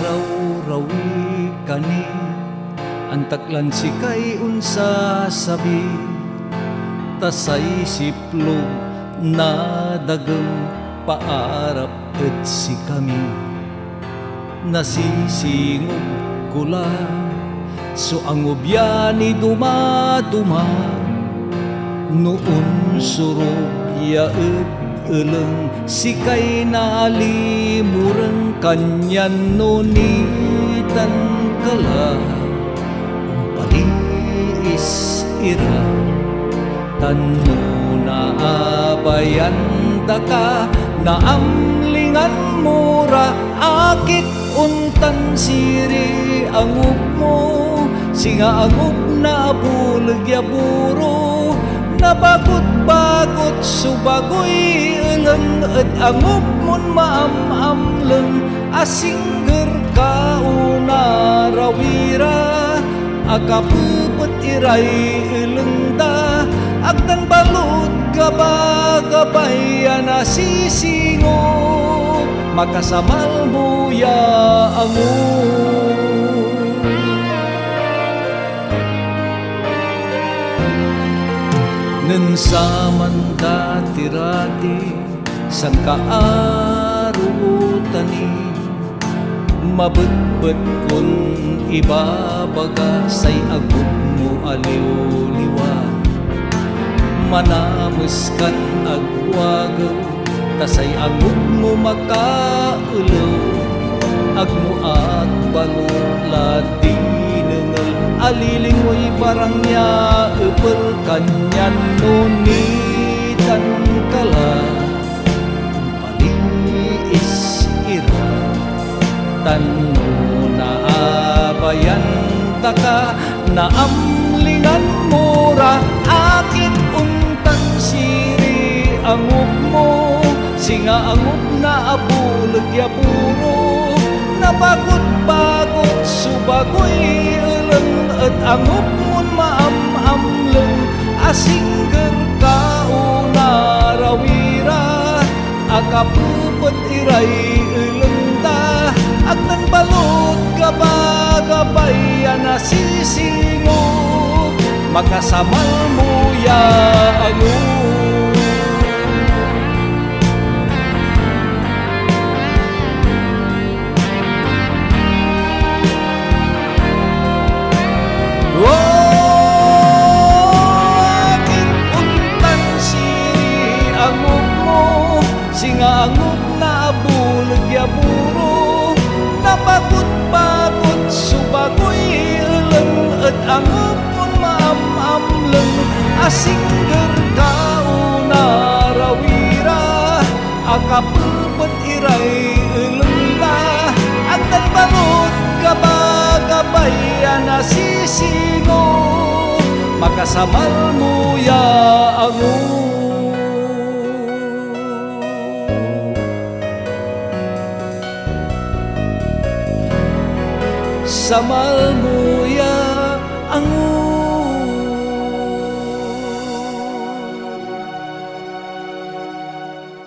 raw-rawi kani antaklan si kay unsa sabi tasay siplog na dagem paarap et si kami nasisingog kula so ang ubyani dumaduma noon surog yaet eleng si kay nalimureng kanyan nunitan kala umpaliis ira tanu naabayan daka naamlingan mura akit untan siri angup mo singa angup na bulegya buro nabagot-bagot subagoy eleng et angup mun maam-amleng asingger kauna rawira akapupet iray eleng da agdan balut gaba-gabay nasisingog makasamal mo ya angup nen saman dati-rati sang kaarutani mabet-bet kun ibabaga say agut mo aliw-liwa manameskan agwagaw tasay agut mo makaulo agmo at balot lati alilingoy parang niya upel kanyan nunitan kala paliis ira tanu naabayan taka naamlingan mura akit untan siri angup mo singa angup na abuleg ya puro nabagot-bagot subagoy et angup mun maam-amleng asingger kauna rawira akapupet iray eleng da agdan balut gaba-gabay nasisingog makasamal mo ya angup singa angup na buleg ya buro nabagot-bagot subagoy eleng et angup mun maam-amleng asingger kauna rawira akapupet iray eleng da agdan balut gaba-gabay nasisingog makasamal mo ya angup samal mo ya angup